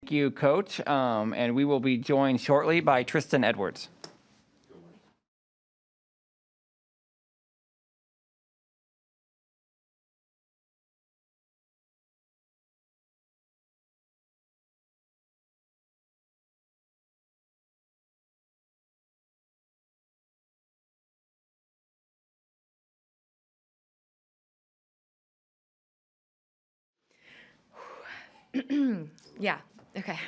Thank you, Coach. And we will be joined shortly by Tristen Edwards. Yeah, okay.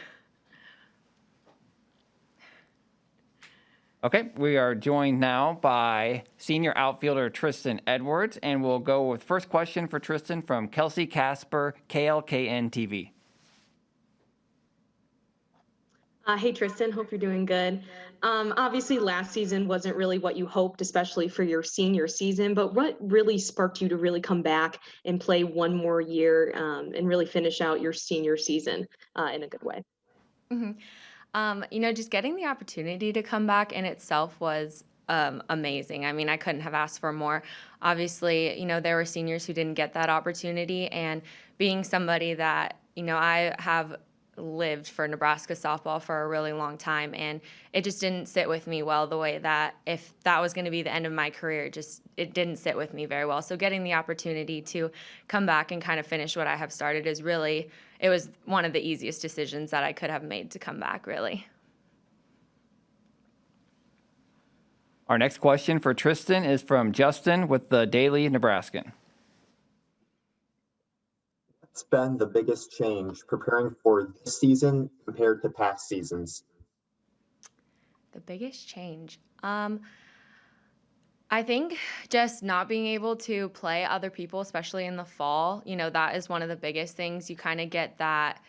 Okay, we are joined now by senior outfielder Tristen Edwards, and we'll go with first question for Tristen from Kelsey Casper, KLKN TV. Hey, Tristen, hope you're doing good. Obviously, last season wasn't really what you hoped, especially for your senior season, but what really sparked you to really come back and play one more year and really finish out your senior season in a good way? Just getting the opportunity to come back in itself was amazing. I mean, I couldn't have asked for more. Obviously, there were seniors who didn't get that opportunity, and being somebody that, I have lived for Nebraska softball for a really long time, and it just didn't sit with me well the way that if that was going to be the end of my career, it didn't sit with me very well. So getting the opportunity to come back and kind of finish what I have started it was one of the easiest decisions that I could have made to come back, really. Our next question for Tristen is from Justin with the Daily Nebraskan. What's been the biggest change preparing for this season compared to past seasons? The biggest change. I think just not being able to play other people, especially in the fall, that is one of the biggest things. You kind of get that,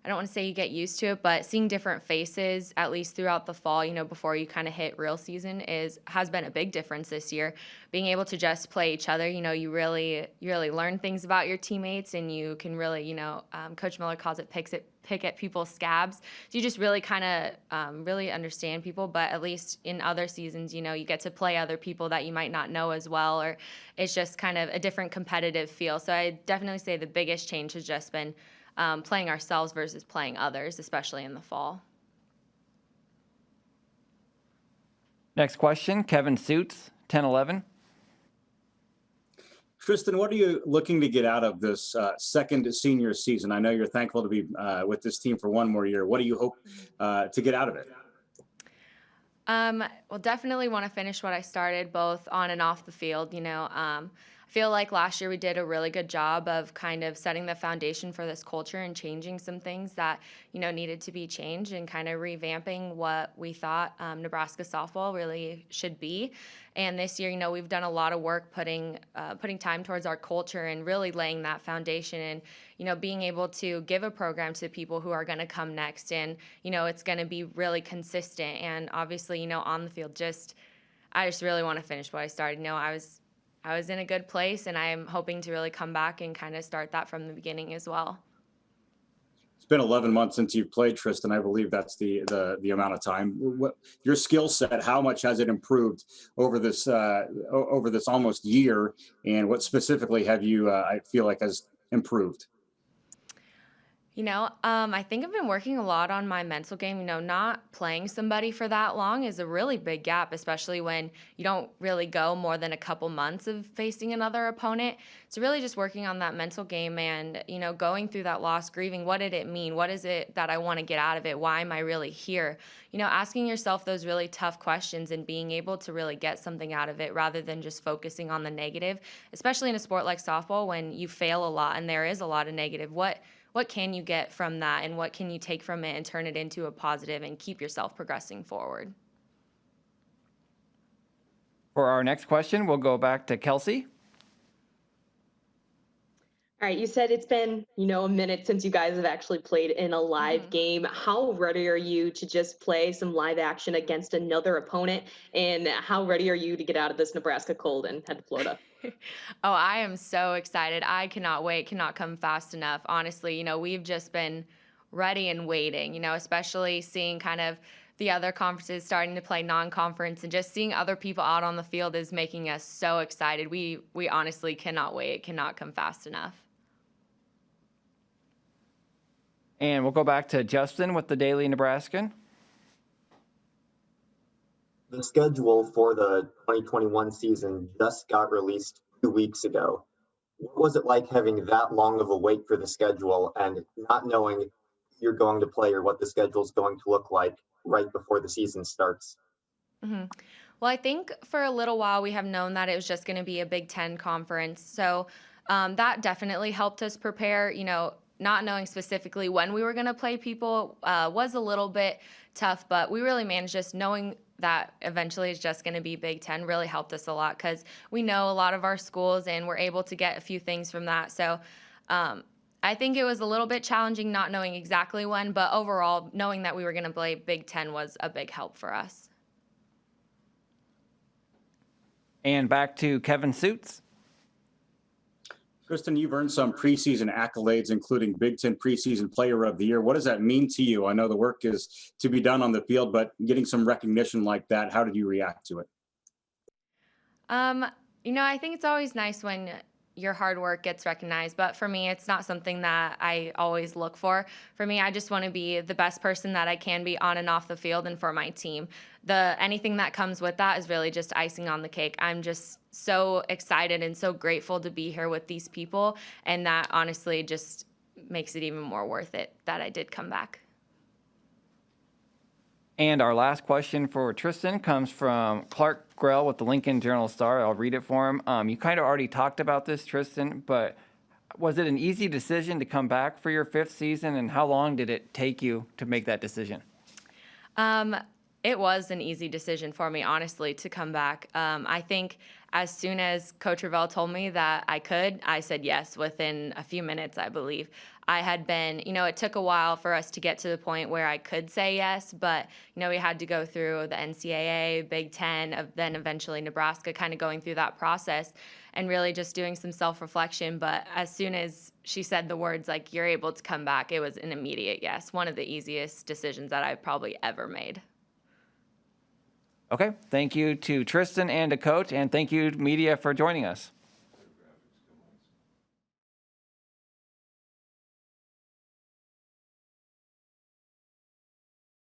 I don't want to say you get used to it, but seeing different faces, at least throughout the fall, before you kind of hit real season has been a big difference this year. Being able to just play each other, you really learn things about your teammates, and you can really, Coach Miller calls it pick at people's scabs. So you just really kind of really understand people, but at least in other seasons, you get to play other people that you might not know as well, or it's just kind of a different competitive feel. So I definitely say the biggest change has just been playing ourselves versus playing others, especially in the fall. Next question, Kevin Suits, 10-11. Tristen, what are you looking to get out of this second senior season? I know you're thankful to be with this team for one more year. What do you hope to get out of it? Well, definitely want to finish what I started, both on and off the field. I feel like last year we did a really good job of kind of setting the foundation for this culture and changing some things that, needed to be changed, and kind of revamping what we thought Nebraska softball really should be. And this year, we've done a lot of work putting time towards our culture and really laying that foundation, and, being able to give a program to people who are going to come next. And, it's going to be really consistent. And obviously, on the field, I just really want to finish what I started. I was in a good place, and I'm hoping to really come back and kind of start that from the beginning as well. It's been 11 months since you've played, Tristen. I believe that's the amount of time. Your skill set, how much has it improved over this almost year, and what specifically have you I feel like has improved? I think I've been working a lot on my mental game. Not playing somebody for that long is a really big gap, especially when you don't really go more than a couple months of facing another opponent. So really just working on that mental game and, going through that loss, grieving. What did it mean? What is it that I want to get out of it? Why am I really here? Asking yourself those really tough questions and being able to really get something out of it rather than just focusing on the negative, especially in a sport like softball when you fail a lot and there is a lot of negative. What can you get from that, and what can you take from it and turn it into a positive and keep yourself progressing forward? For our next question, we'll go back to Kelsey. All right, you said it's been, a minute since you guys have actually played in a live game. How ready are you to just play some live action against another opponent? And how ready are you to get out of this Nebraska cold and head to Florida? Oh, I am so excited. I cannot wait, cannot come fast enough. Honestly, we've just been ready and waiting, especially seeing kind of the other conferences starting to play non-conference, and just seeing other people out on the field is making us so excited. We honestly cannot wait, cannot come fast enough. And we'll go back to Justin with the Daily Nebraskan. The schedule for the 2021 season just got released 2 weeks ago. What was it like having that long of a wait for the schedule and not knowing if you're going to play or what the schedule is going to look like right before the season starts? Mhm. Well, I think for a little while we have known that it was just going to be a Big Ten conference. So that definitely helped us prepare. Not knowing specifically when we were going to play people was a little bit tough, but we really managed. Just knowing that eventually it's just going to be Big Ten really helped us a lot because we know a lot of our schools and we're able to get a few things from that. So I think it was a little bit challenging not knowing exactly when, but overall, knowing that we were going to play Big Ten was a big help for us. And back to Kevin Suits. Tristen, you've earned some preseason accolades, including Big Ten Preseason Player of the Year. What does that mean to you? I know the work is to be done on the field, but getting some recognition like that, how did you react to it? I think it's always nice when your hard work gets recognized, but for me, it's not something that I always look for. For me, I just want to be the best person that I can be on and off the field and for my team. Anything that comes with that is really just icing on the cake. I'm just so excited and so grateful to be here with these people, and that honestly just makes it even more worth it that I did come back. And our last question for Tristen comes from Clark Grell with the Lincoln Journal-Star. I'll read it for him. You kind of already talked about this, Tristen, but was it an easy decision to come back for your 5th season, and how long did it take you to make that decision? It was an easy decision for me, honestly, to come back. I think as soon as Coach Revelle told me that I could, I said yes within a few minutes, I believe. I had been, it took a while for us to get to the point where I could say yes, but, we had to go through the NCAA, Big Ten, then eventually Nebraska, kind of going through that process and really just doing some self-reflection. But as soon as she said the words, like, you're able to come back, it was an immediate yes. One of the easiest decisions that I've probably ever made. Okay, thank you to Tristen and to Coach, and thank you, media, for joining us.